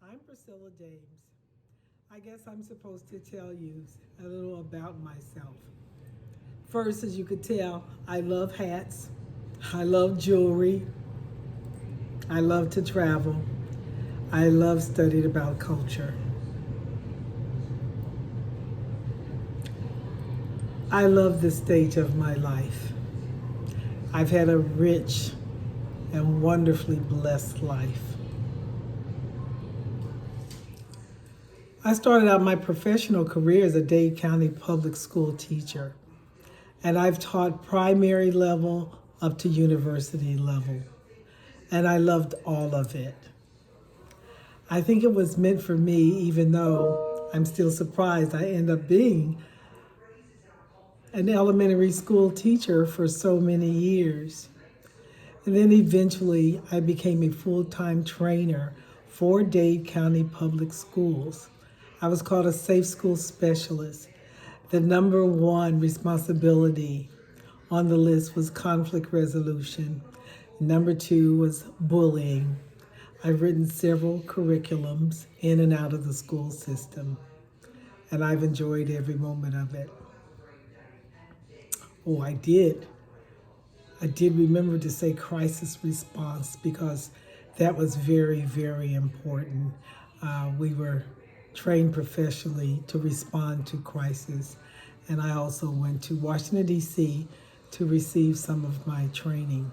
I'm Priscilla Dames. I guess I'm supposed to tell you a little about myself. First, as you could tell, I love hats, I love jewelry, I love to travel, I love studying about culture. I love this stage of my life. I've had a rich and wonderfully blessed life. I started out my professional career as a Dade County public school teacher, and I've taught primary level up to university level, and I loved all of it. I think it was meant for me, even though I'm still surprised I end up being an elementary school teacher for so many years. And then eventually I became a full-time trainer for Dade County Public Schools. I was called a safe school specialist. The number one responsibility on the list was conflict resolution. Number two was bullying. I've written several curriculums in and out of the school system, and I've enjoyed every moment of it. Oh, I did. I did remember to say crisis response because that was very, very important. We were trained professionally to respond to crisis, and I also went to Washington, D.C. to receive some of my training.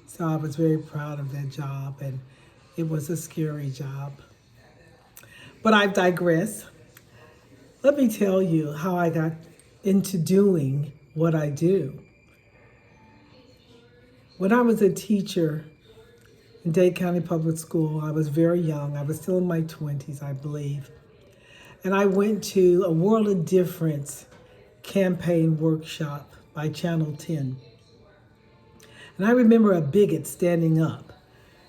So I was very proud of that job, and it was a scary job. But I've digressed. Let me tell you how I got into doing what I do. When I was a teacher in Dade County Public School, I was very young. I was still in my 20s, I believe. And I went to a World of Difference campaign workshop by Channel 10. And I remember a bigot standing up,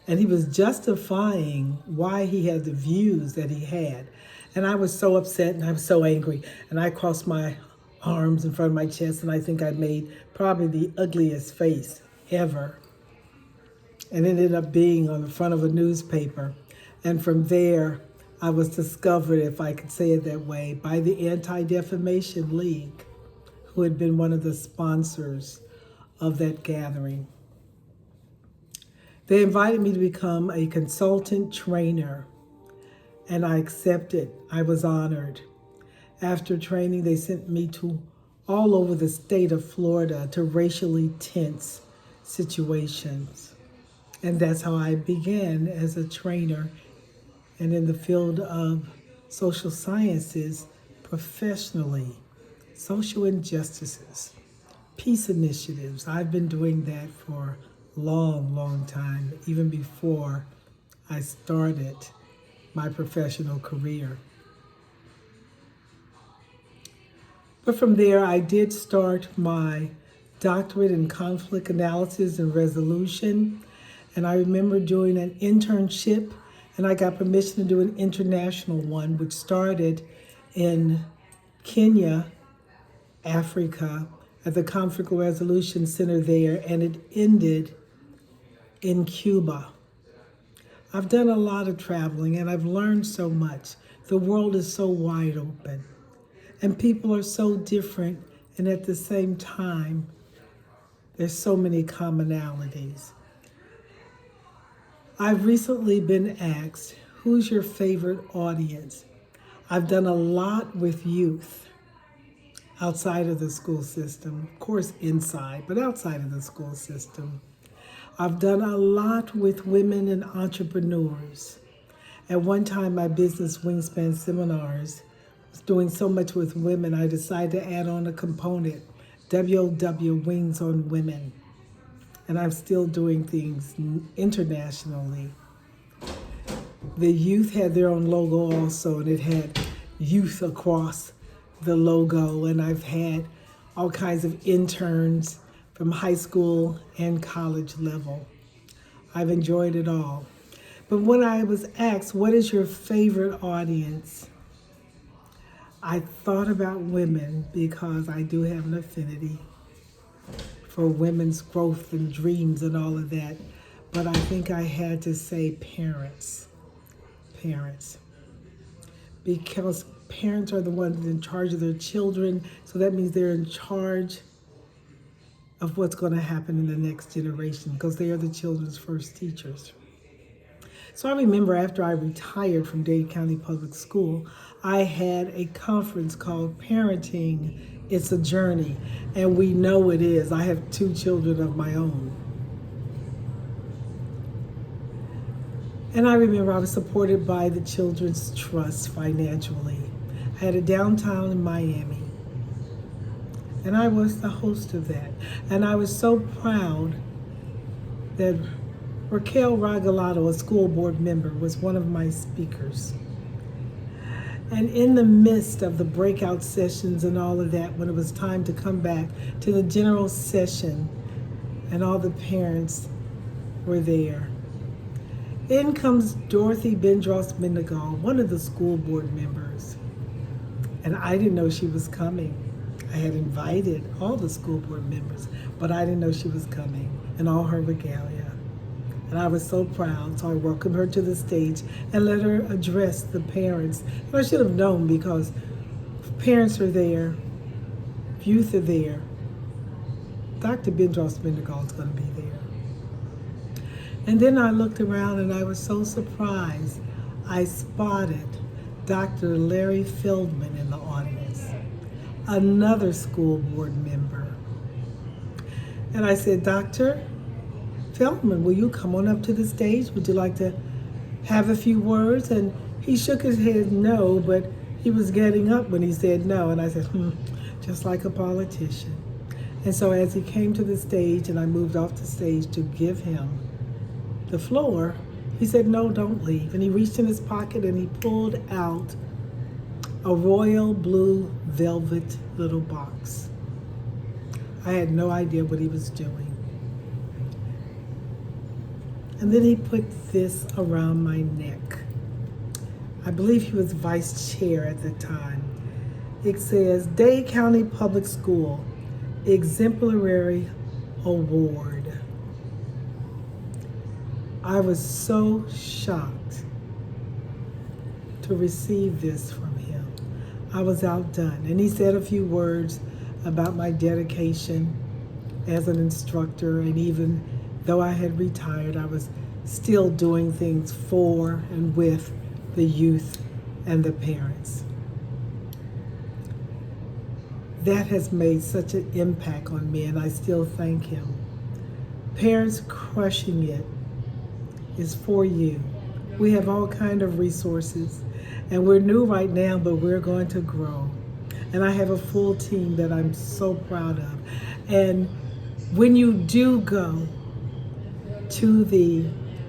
and he was justifying why he had the views that he had. And I was so upset and I was so angry. And I crossed my arms in front of my chest, and I think I made probably the ugliest face ever. And it ended up being on the front of a newspaper. And from there, I was discovered, if I could say it that way, by the Anti-Defamation League, who had been one of the sponsors of that gathering. They invited me to become a consultant trainer, and I accepted. I was honored. After training, they sent me to all over the state of Florida to racially tense situations. And that's how I began as a trainer and in the field of social sciences professionally. Social injustices, peace initiatives. I've been doing that for a long, long time, even before I started my professional career. But from there, I did start my doctorate in conflict analysis and resolution. And I remember doing an internship, and I got permission to do an international one, which started in Kenya, Africa, at the Conflict Resolution Center there, and it ended in Cuba. I've done a lot of traveling, and I've learned so much. The world is so wide open, and people are so different, and at the same time, there's so many commonalities. I've recently been asked, who's your favorite audience? I've done a lot with youth outside of the school system, of course inside, but outside of the school system. I've done a lot with women and entrepreneurs. At one time, my business wingspan seminars was doing so much with women, I decided to add on a component, WOW Wings on Women. And I'm still doing things internationally. The youth had their own logo also, and it had youth across the logo. And I've had all kinds of interns from high school and college level. I've enjoyed it all. But when I was asked, what is your favorite audience? I thought about women because I do have an affinity for women's growth and dreams and all of that. But I think I had to say parents. parents, because parents are the ones in charge of their children. So that means they're in charge of what's going to happen in the next generation, because they are the children's first teachers. So I remember after I retired from Dade County Public School, I had a conference called Parenting, It's a Journey. And we know it is. I have 2 children of my own. And I remember I was supported by the Children's Trust financially. I had a downtown in Miami. And I was the host of that. And I was so proud that Raquel Regalado, a school board member, was one of my speakers. And in the midst of the breakout sessions and all of that, when it was time to come back to the general session and all the parents were there, in comes Dorothy Bendros-Mendenhall, one of the school board members. And I didn't know she was coming. I had invited all the school board members, but I didn't know she was coming in all her regalia. And I was so proud, so I welcomed her to the stage and let her address the parents. And I should have known, because parents are there, youth are there. Dr. Bendros-Mendenhall is going to be there. And then I looked around and I was so surprised. I spotted Dr. Larry Feldman in the audience, another school board member. And I said, Dr. Feldman, will you come on up to the stage? Would you like to have a few words? And he shook his head no, but he was getting up when he said no. And I said, just like a politician. And so as he came to the stage and I moved off the stage to give him the floor, he said, no, don't leave. And he reached in his pocket and he pulled out a royal blue velvet little box. I had no idea what he was doing. And then he put this around my neck. I believe he was vice chair at the time. It says, Dade County Public School Exemplary Award. I was so shocked to receive this from him. I was outdone. And he said a few words about my dedication as an instructor, and even though I had retired, I was still doing things for and with the youth and the parents. That has made such an impact on me, and I still thank him. Parents Crushing It is for you. We have all kinds of resources, and we're new right now, but we're going to grow. And I have a full team that I'm so proud of. And when you do go to the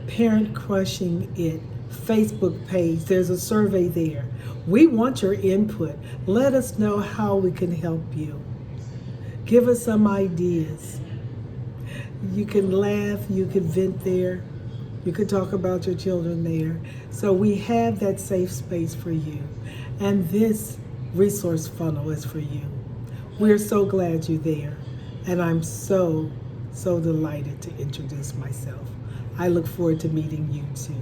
Parent Crushing It Facebook page, there's a survey there. We want your input. Let us know how we can help you. Give us some ideas. You can laugh, you can vent there. You can talk about your children there. So we have that safe space for you. And this resource funnel is for you. We're so glad you're there. And I'm so delighted to introduce myself. I look forward to meeting you too.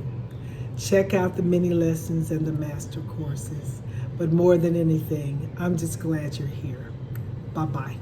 Check out the mini lessons and the master courses. But more than anything, I'm just glad you're here. Bye-bye.